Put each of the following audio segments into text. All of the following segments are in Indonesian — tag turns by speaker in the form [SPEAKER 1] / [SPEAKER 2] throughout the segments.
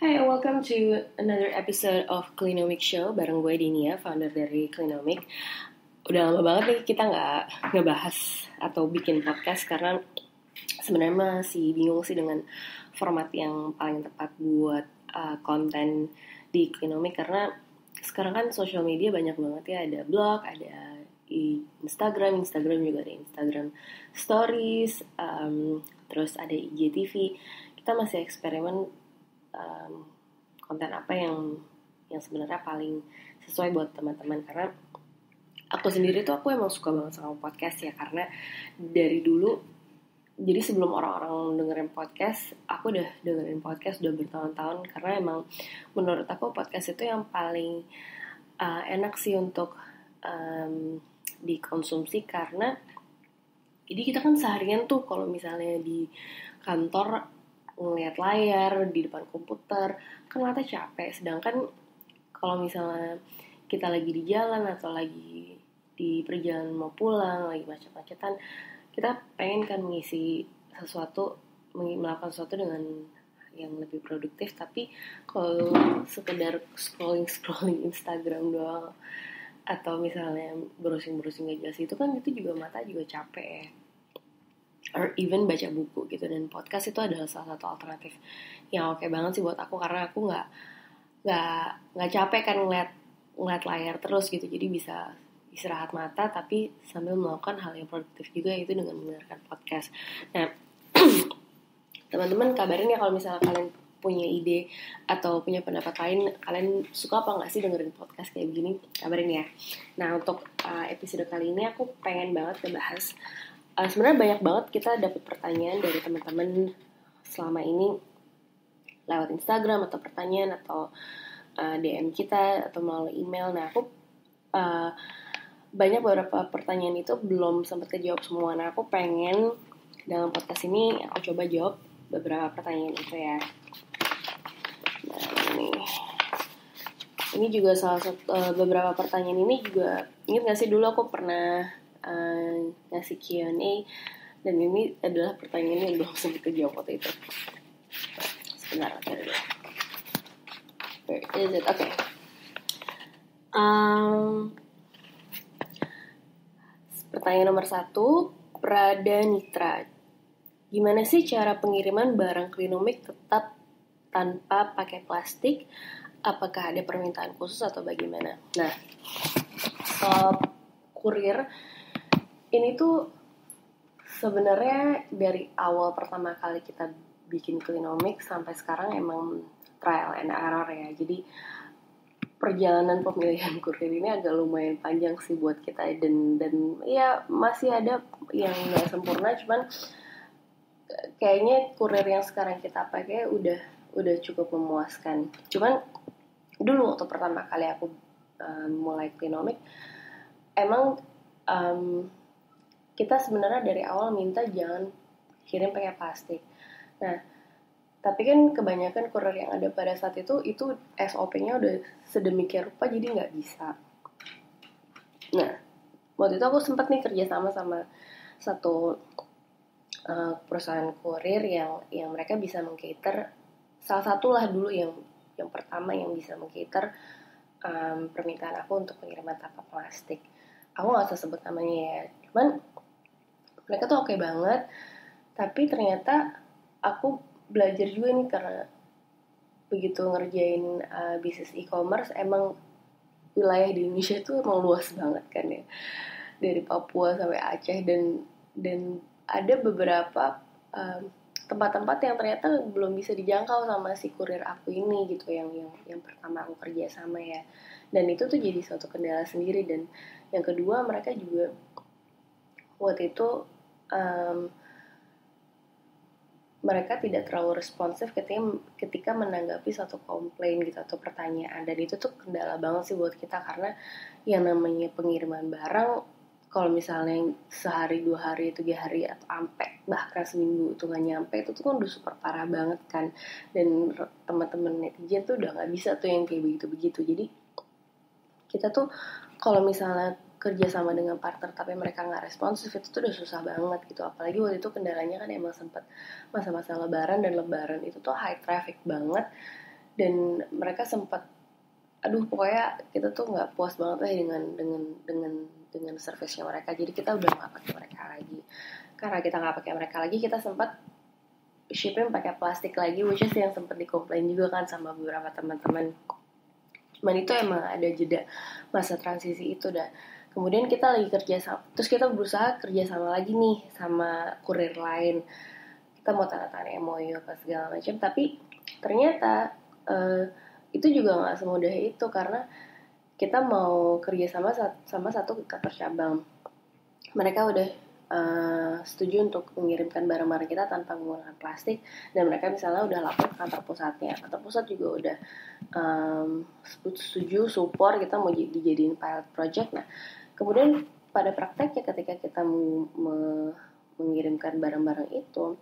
[SPEAKER 1] Hi, welcome to another episode of Clinomic Show bareng gue Dinia, founder dari Clinomic. Udah lama banget nih kita nggak ngebahas atau bikin podcast karena sebenarnya masih bingung sih dengan format yang paling tepat buat konten di Clinomic karena sekarang kan social media banyak banget ya, ada blog, ada Instagram juga ada Instagram Stories, terus ada IGTV. Kita masih eksperimen konten apa yang sebenarnya paling sesuai buat teman-teman, karena aku sendiri tuh aku emang suka banget sama podcast ya, karena dari dulu, jadi sebelum orang-orang dengerin podcast, aku udah dengerin podcast udah bertahun-tahun, karena emang menurut aku podcast itu yang paling enak sih untuk dikonsumsi, karena jadi kita kan seharian tuh kalau misalnya di kantor ngeliat layar di depan komputer kan mata capek, sedangkan kalau misalnya kita lagi di jalan atau lagi di perjalanan mau pulang, lagi macet-macetan, kita pengen kan mengisi sesuatu, melakukan sesuatu dengan yang lebih produktif. Tapi kalau sekedar scrolling Instagram doang atau misalnya browsing gak jelas, itu kan itu juga mata juga capek ya, or even baca buku gitu. Dan podcast itu adalah salah satu alternatif yang oke banget sih buat aku, karena aku nggak capek kan ngeliat layar terus gitu, jadi bisa istirahat mata tapi sambil melakukan hal yang produktif juga, yaitu dengan mendengarkan podcast. Nah teman-teman, kabarin ya kalau misalnya kalian punya ide atau punya pendapat lain, kalian suka apa nggak sih dengerin podcast kayak gini, kabarin ya. Nah untuk episode kali ini aku pengen banget ngebahas, sebenarnya banyak banget kita dapat pertanyaan dari teman-teman selama ini lewat Instagram, atau pertanyaan atau DM kita atau melalui email. Nah aku banyak beberapa pertanyaan itu belum sempat kejawab semua. Nah aku pengen dalam podcast ini aku coba jawab beberapa pertanyaan itu ya. Nah ini juga salah satu beberapa pertanyaan ini juga, ingat gak sih dulu aku pernah ngasih Q&A, dan ini adalah pertanyaan yang belum sempat kejawab waktu itu. Sebentar, where is it? Okay. Pertanyaan nomor 1, Prada Nitra. Gimana sih cara pengiriman barang Clinomic tetap tanpa pakai plastik? Apakah ada permintaan khusus atau bagaimana? Nah, kurir ini tuh sebenarnya dari awal pertama kali kita bikin Clinomic sampai sekarang emang trial and error ya. Jadi perjalanan pemilihan kurir ini agak lumayan panjang sih buat kita, dan ya masih ada yang nggak sempurna, cuman kayaknya kurir yang sekarang kita pakai udah cukup memuaskan. Cuman dulu waktu pertama kali aku mulai Clinomic, emang kita sebenarnya dari awal minta jangan kirim pakai plastik. Nah tapi kan kebanyakan kurir yang ada pada saat itu SOP-nya udah sedemikian rupa, jadi nggak bisa. Nah waktu itu aku sempat nih kerja sama satu perusahaan kurir yang mereka bisa meng-cater, salah satu lah dulu yang pertama yang bisa meng-cater permintaan aku untuk pengiriman tanpa plastik. Aku nggak usah sebut namanya ya, cuman mereka tuh oke banget. Tapi ternyata aku belajar juga nih, karena begitu ngerjain bisnis e-commerce, emang wilayah di Indonesia itu emang luas banget kan ya, dari Papua sampai Aceh, dan ada beberapa tempat-tempat yang ternyata belum bisa dijangkau sama si kurir aku ini gitu, yang pertama aku kerja sama ya. Dan itu tuh jadi suatu kendala sendiri. Dan yang kedua, mereka juga waktu itu mereka tidak terlalu responsif ketika menanggapi satu komplain gitu atau pertanyaan. Dan itu tuh kendala banget sih buat kita, karena yang namanya pengiriman barang, kalau misalnya sehari, 2 hari, 3 hari, atau sampai bahkan seminggu itu nggak nyampe, itu tuh kan udah super parah banget kan. Dan teman-teman netizen tuh udah nggak bisa tuh yang kayak begitu-begitu. Jadi kita tuh kalau misalnya kerja sama dengan partner tapi mereka nggak responsif, itu tuh udah susah banget gitu. Apalagi waktu itu kendalanya kan emang sempat masa-masa lebaran, dan lebaran itu tuh high traffic banget, dan mereka sempat, aduh pokoknya kita tuh nggak puas banget lah dengan service-nya mereka, jadi kita udah nggak pakai mereka lagi. Karena kita nggak pakai mereka lagi, kita sempat shipping pakai plastik lagi, which is yang sempat dikomplain juga kan sama beberapa teman-teman. Cuman itu emang ada jeda masa transisi itu dah. Kemudian kita lagi kerja sama, terus kita berusaha kerja sama lagi nih sama kurir lain. Kita mau tanda tangan MOU apa segala macam, tapi ternyata itu juga nggak semudah itu, karena kita mau kerja sama satu kantor cabang. Mereka udah setuju untuk mengirimkan barang-barang kita tanpa menggunakan plastik, dan mereka misalnya udah lapor ke kantor pusatnya. Kantor pusat juga udah setuju support kita mau dijadiin pilot project. Nah, kemudian pada prakteknya ketika kita mengirimkan barang-barang itu,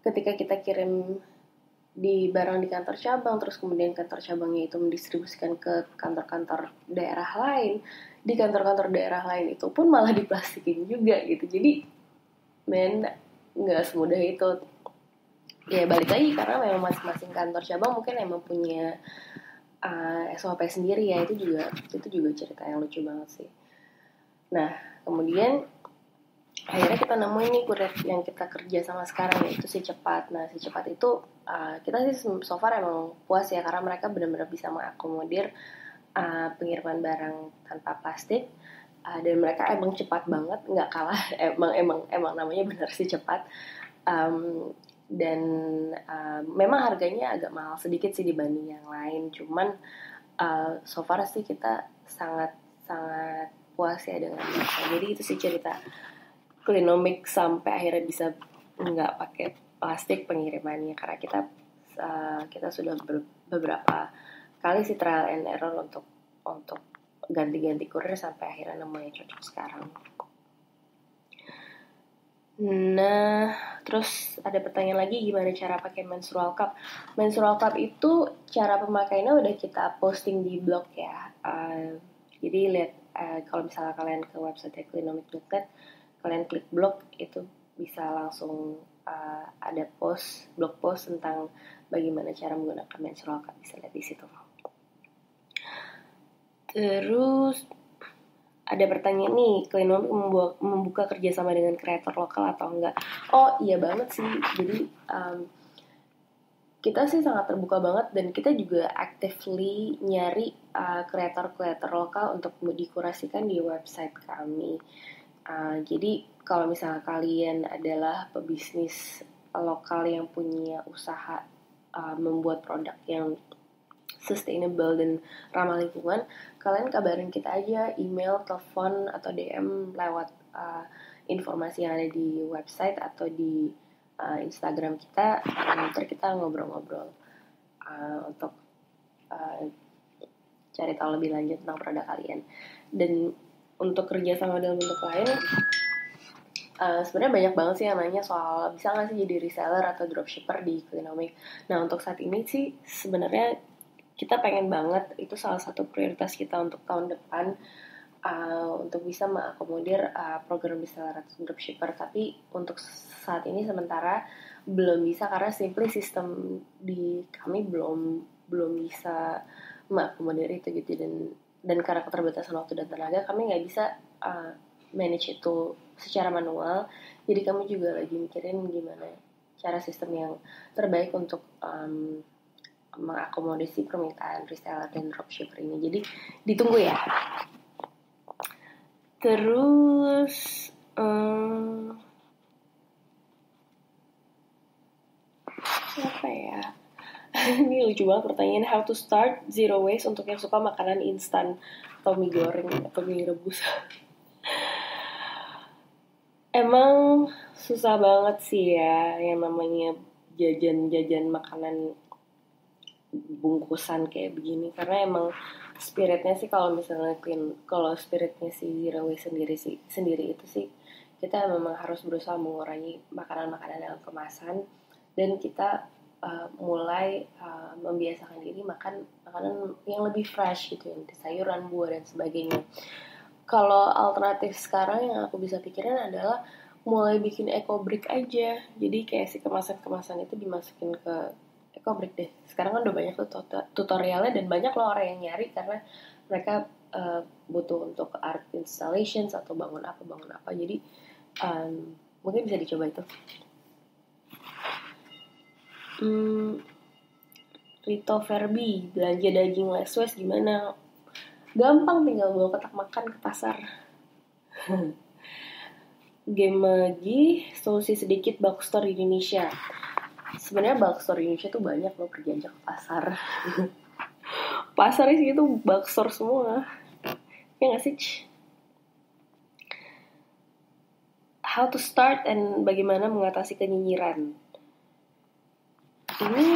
[SPEAKER 1] ketika kita kirim di barang di kantor cabang, terus kemudian kantor cabangnya itu mendistribusikan ke kantor-kantor daerah lain, di kantor-kantor daerah lain itu pun malah diplastikin juga gitu. Jadi nggak semudah itu. Ya balik lagi, karena memang masing-masing kantor cabang mungkin emang punya SOP sendiri ya. Itu juga cerita yang lucu banget sih. Nah, kemudian akhirnya kita nemuin nih kurir yang kita kerja sama sekarang, yaitu Si Cepat. Nah, Si Cepat itu kita sih so far emang puas ya, karena mereka benar-benar bisa mengakomodir pengiriman barang tanpa plastik, dan mereka emang cepat banget, nggak kalah, emang namanya benar sih cepat. Dan memang harganya agak mahal sedikit sih dibanding yang lain, cuman so far sih kita sangat puas ya dengan mereka. Jadi itu sih cerita Clinomic sampai akhirnya bisa nggak pakai plastik pengirimannya, karena kita sudah beberapa kali sih trial and error untuk ganti-ganti kurir sampai akhirnya nemunya cocok sekarang. Nah, terus ada pertanyaan lagi, gimana cara pakai menstrual cup? Menstrual cup itu cara pemakaiannya udah kita posting di blog ya. Jadi lihat kalau misalnya kalian ke website clinomic.net, kalian klik blog, itu bisa langsung ada blog post tentang bagaimana cara menggunakan menstrual cup, bisa lihat di situ. Terus ada pertanyaan nih, Clinomic membuka kerjasama dengan kreator lokal atau enggak? Oh iya banget sih, jadi kita sih sangat terbuka banget, dan kita juga actively nyari kreator-kreator lokal untuk dikurasikan di website kami. Jadi kalau misalnya kalian adalah pebisnis lokal yang punya usaha membuat produk yang sustainable dan ramah lingkungan, kalian kabarin kita aja, email, telepon, atau DM lewat informasi yang ada di website atau di Instagram kita. Nanti kita ngobrol-ngobrol untuk cari tahu lebih lanjut tentang produk kalian. Dan untuk kerja sama dalam bentuk lain, sebenarnya banyak banget sih yang nanya soal bisa nggak sih jadi reseller atau dropshipper di Clinomic. Nah, untuk saat ini sih sebenarnya kita pengen banget, itu salah satu prioritas kita untuk tahun depan, untuk bisa mengakomodir program reseller atau dropshipper. Tapi untuk saat ini sementara belum bisa, karena simply sistem di kami belum bisa mengakomodir itu gitu, dan karena keterbatasan waktu dan tenaga, kami nggak bisa manage itu secara manual. Jadi kami juga lagi mikirin gimana cara sistem yang terbaik untuk mengakomodasi permintaan reseller dan dropshipper ini. Jadi ditunggu ya. Terus apa ya? Ini lucu banget pertanyaan, how to start zero waste untuk yang suka makanan instan atau mie goreng atau mie rebus. Emang susah banget sih ya yang namanya jajan jajan bungkusan kayak begini, karena emang spiritnya sih kalau misalnya spiritnya si zero waste sendiri itu sih, kita memang harus berusaha mengurangi makanan-makanan dalam kemasan, dan kita mulai membiasakan diri makan makanan yang lebih fresh gitu, yang sayuran, buah dan sebagainya. Kalau alternatif sekarang yang aku bisa pikirin adalah mulai bikin eco brick aja. Jadi kayak si kemasan-kemasan itu dimasukin ke Ecobreak deh. Sekarang kan udah banyak tuh tutorialnya, dan banyak loh orang yang nyari karena mereka butuh untuk art installations atau bangun apa. Jadi mungkin bisa dicoba itu. Rito Verbi, belanja daging less waste gimana? Gampang, tinggal bawa kotak makan ke pasar. Game lagi, solusi sedikit bulk store Indonesia. Sebenarnya bulk store Indonesia tuh banyak loh, pergi aja ke pasar. Pasar sih itu bulk store semua. Ya nggak sih? How to start and bagaimana mengatasi kenyinyiran. Ini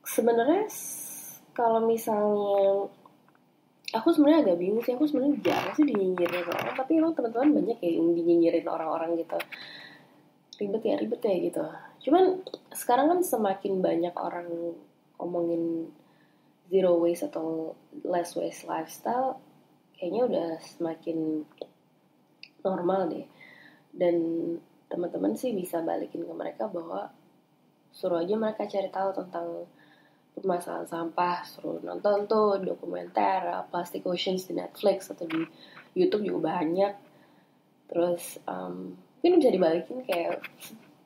[SPEAKER 1] sebenarnya kalau misalnya aku sebenarnya agak bingung sih, aku sebenarnya jarang sih dinyinyirin orang, tapi emang teman-teman banyak ya yang dinyinyirin orang-orang gitu. Ribet ya gitu. Cuman sekarang kan semakin banyak orang ngomongin zero waste atau less waste lifestyle, kayaknya udah semakin normal deh. Dan teman-teman sih bisa balikin ke mereka bahwa suruh aja mereka cari tahu tentang permasalahan sampah, suruh nonton tuh dokumenter Plastic Oceans di Netflix atau di YouTube juga banyak. Terus mungkin bisa dibalikin kayak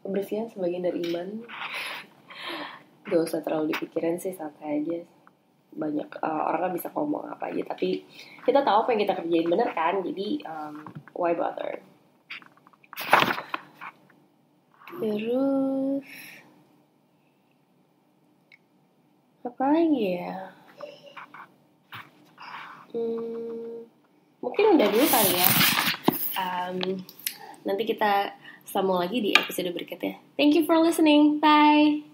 [SPEAKER 1] kebersihan sebagian dari iman. Gak usah terlalu dipikirin sih, santai aja. Banyak orang kan bisa ngomong apa aja, tapi kita tahu apa yang kita kerjain bener kan, jadi why bother. Terus apa lagi ya? Mungkin udah dulu kali ya. Nanti kita sambung lagi di episode berikutnya. Thank you for listening. Bye.